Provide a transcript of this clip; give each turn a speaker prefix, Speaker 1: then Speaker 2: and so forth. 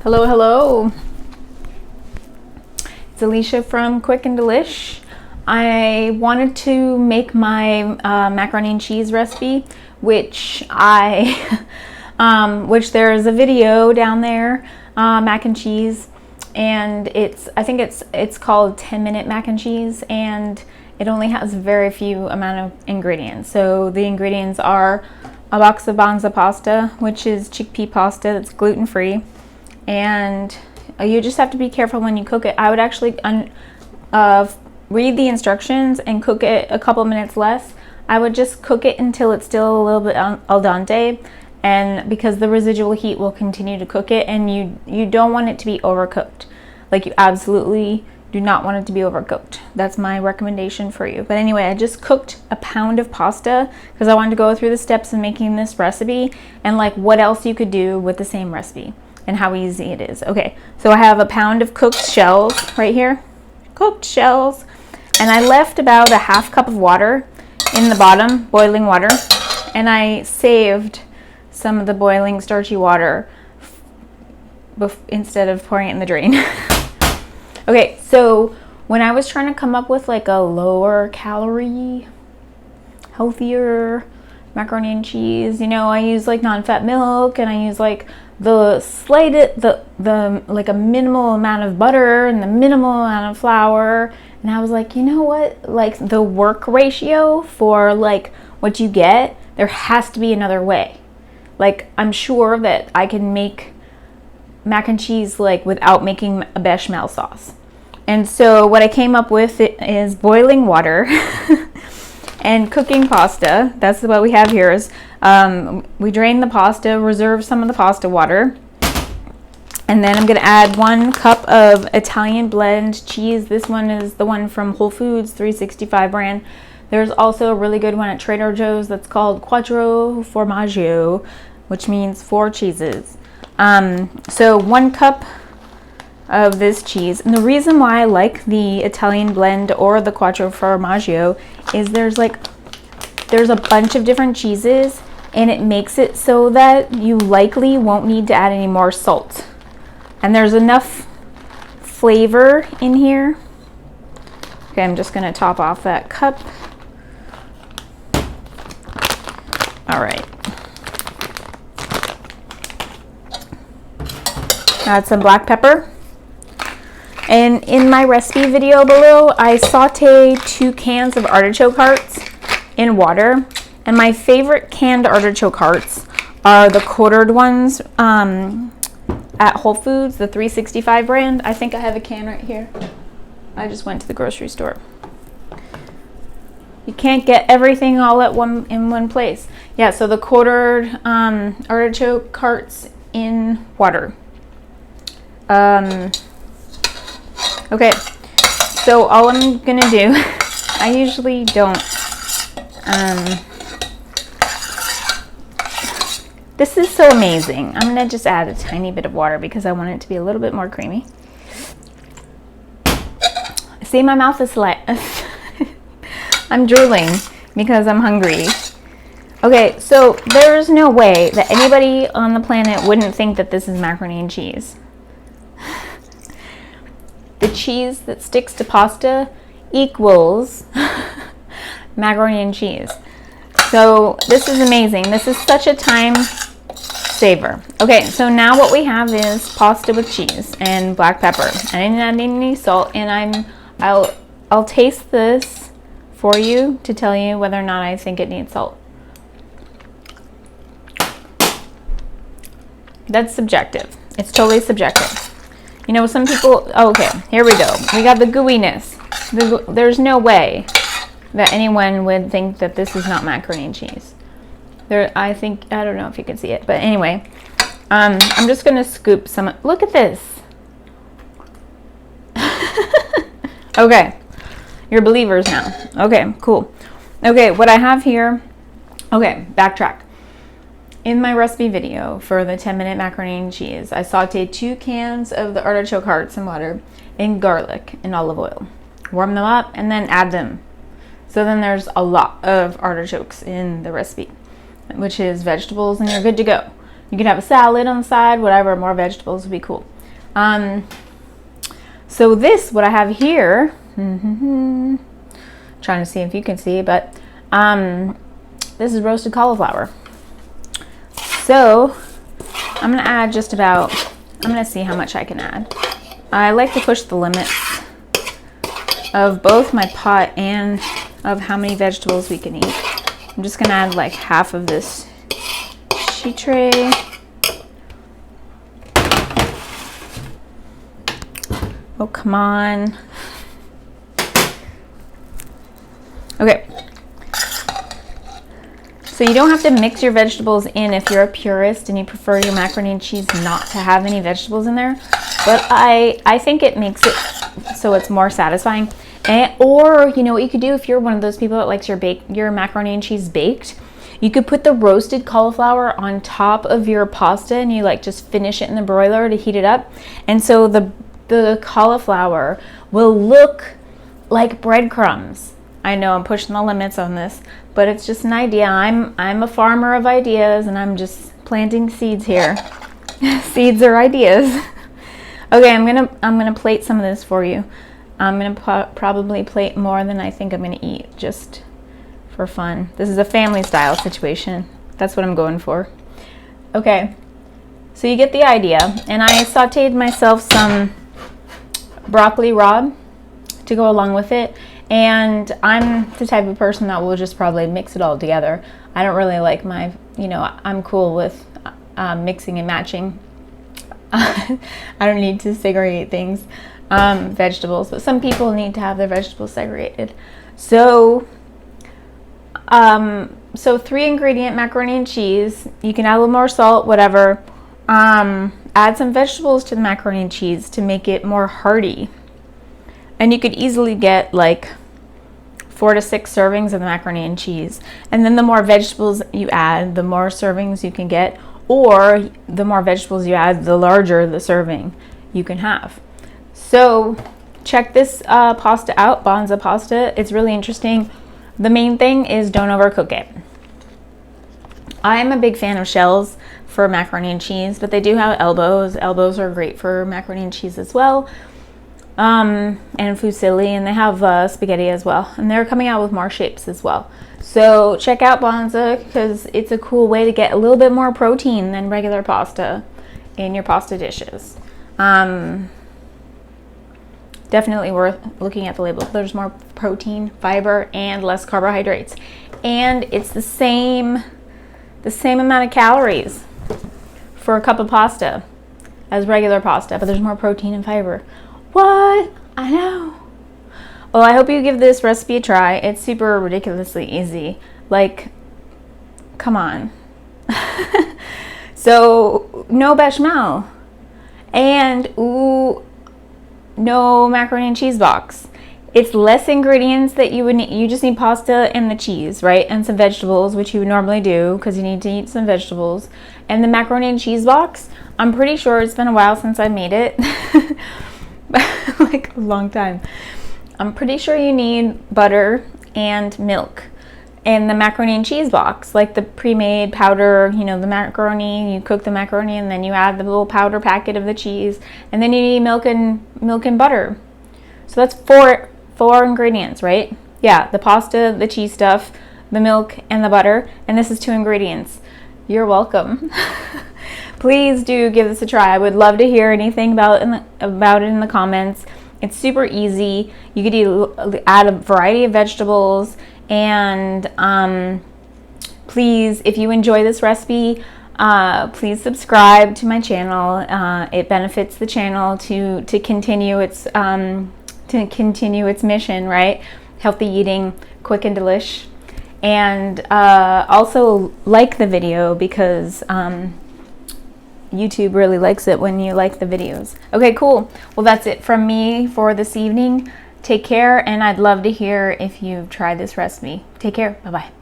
Speaker 1: Hello, hello. It's Alicia from Quick and Delish. I wanted to make my macaroni and cheese recipe, which which there is a video down there, mac and cheese, and I think it's called 10-minute mac and cheese, and it only has very few amount of ingredients. So the ingredients are a box of Banza pasta, which is chickpea pasta that's gluten-free. And you just have to be careful when you cook it. I would actually read the instructions and cook it a couple minutes less. I would just cook it until it's still a little bit al dente, and because the residual heat will continue to cook it, and you don't want it to be overcooked. Like, you absolutely do not want it to be overcooked. That's my recommendation for you. But anyway, I just cooked a pound of pasta because I wanted to go through the steps of making this recipe and like what else you could do with the same recipe and how easy it is. Okay, so I have a pound of cooked shells right here, cooked shells, and I left about a half cup of water in the bottom, boiling water, and I saved some of the boiling starchy water instead of pouring it in the drain. Okay, so when I was trying to come up with like a lower calorie, healthier macaroni and cheese, you know, I use like non-fat milk, and I use like like a minimal amount of butter and the minimal amount of flour. And I was like, you know what, like the work ratio for like what you get, there has to be another way. Like, I'm sure that I can make mac and cheese like without making a bechamel sauce. And so what I came up with is boiling water and cooking pasta. That's what we have here. Is we drain the pasta, reserve some of the pasta water, and then I'm going to add 1 cup of Italian blend cheese. This one is the one from Whole Foods, 365 brand. There's also a really good one at Trader Joe's that's called Quattro Formaggio, which means 4 cheeses. So 1 cup of this cheese. And the reason why I like the Italian blend or the Quattro Formaggio is there's a bunch of different cheeses, and it makes it so that you likely won't need to add any more salt. And there's enough flavor in here. Okay, I'm just gonna top off that cup. All right. Add some black pepper. And in my recipe video below, I saute 2 cans of artichoke hearts in water. And my favorite canned artichoke hearts are the quartered ones at Whole Foods, the 365 brand. I think I have a can right here. I just went to the grocery store. You can't get everything all in one place. Yeah, so the quartered artichoke hearts in water. Okay, so all I'm gonna do, I usually don't, this is so amazing. I'm gonna just add a tiny bit of water because I want it to be a little bit more creamy. See, my mouth is like, I'm drooling because I'm hungry. Okay, so there's no way that anybody on the planet wouldn't think that this is macaroni and cheese. The cheese that sticks to pasta equals macaroni and cheese. So this is amazing. This is such a time saver. Okay, so now what we have is pasta with cheese and black pepper. I didn't add any salt, and I'll taste this for you to tell you whether or not I think it needs salt. That's subjective. It's totally subjective. You know, some people, oh, okay, here we go. We got the gooiness. There's no way that anyone would think that this is not macaroni and cheese. I don't know if you can see it, but anyway, I'm just gonna scoop some. Look at this. Okay, you're believers now. Okay, cool. Okay, what I have here, okay, backtrack. In my recipe video for the 10-minute macaroni and cheese, I sauteed 2 cans of the artichoke hearts in water and garlic and olive oil. Warm them up and then add them. So then there's a lot of artichokes in the recipe, which is vegetables, and you're good to go. You could have a salad on the side, whatever. More vegetables would be cool. So this, what I have here, trying to see if you can see, but this is roasted cauliflower. So I'm gonna add just about, I'm gonna see how much I can add. I like to push the limits of both my pot and of how many vegetables we can eat. I'm just gonna add like half of this sheet tray. Oh, come on. Okay. So you don't have to mix your vegetables in if you're a purist and you prefer your macaroni and cheese not to have any vegetables in there. But I think it makes it so it's more satisfying. Or, you know what you could do if you're one of those people that likes your macaroni and cheese baked, you could put the roasted cauliflower on top of your pasta and you like just finish it in the broiler to heat it up. And so the cauliflower will look like breadcrumbs. I know I'm pushing the limits on this, but it's just an idea. I'm a farmer of ideas and I'm just planting seeds here. Seeds are ideas. Okay, I'm gonna plate some of this for you. I'm gonna probably plate more than I think I'm gonna eat, just for fun. This is a family style situation. That's what I'm going for. Okay, so you get the idea. And I sauteed myself some broccoli raw to go along with it. And I'm the type of person that will just probably mix it all together. I don't really like my, you know, I'm cool with mixing and matching. I don't need to segregate things, vegetables, but some people need to have their vegetables segregated. So, so 3 ingredient macaroni and cheese. You can add a little more salt, whatever. Add some vegetables to the macaroni and cheese to make it more hearty. And you could easily get like 4 to 6 servings of the macaroni and cheese. And then the more vegetables you add, the more servings you can get. Or the more vegetables you add, the larger the serving you can have. So check this pasta out, Banza pasta. It's really interesting. The main thing is don't overcook it. I'm a big fan of shells for macaroni and cheese, but they do have elbows. Elbows are great for macaroni and cheese as well. And fusilli, and they have spaghetti as well. And they're coming out with more shapes as well. So check out Banza because it's a cool way to get a little bit more protein than regular pasta in your pasta dishes. Definitely worth looking at the label. There's more protein, fiber, and less carbohydrates. And it's the same amount of calories for a cup of pasta as regular pasta, but there's more protein and fiber. What? I know. Well, I hope you give this recipe a try. It's super ridiculously easy. Like, come on. So, no bechamel. And, no macaroni and cheese box. It's less ingredients that you would need. You just need pasta and the cheese, right? And some vegetables, which you would normally do because you need to eat some vegetables. And the macaroni and cheese box, I'm pretty sure it's been a while since I made it. Like a long time. I'm pretty sure you need butter and milk. And the macaroni and cheese box, like the pre-made powder, you know, the macaroni, you cook the macaroni and then you add the little powder packet of the cheese, and then you need milk and butter. So that's four ingredients, right? Yeah, the pasta, the cheese stuff, the milk, and the butter, and this is 2 ingredients. You're welcome. Please do give this a try. I would love to hear anything about it in the comments. It's super easy. You could add a variety of vegetables. And please, if you enjoy this recipe, please subscribe to my channel. It benefits the channel to continue its mission, right? Healthy eating, quick and delish. And also like the video because YouTube really likes it when you like the videos. Okay, cool. Well, that's it from me for this evening. Take care, and I'd love to hear if you've tried this recipe. Take care. Bye-bye.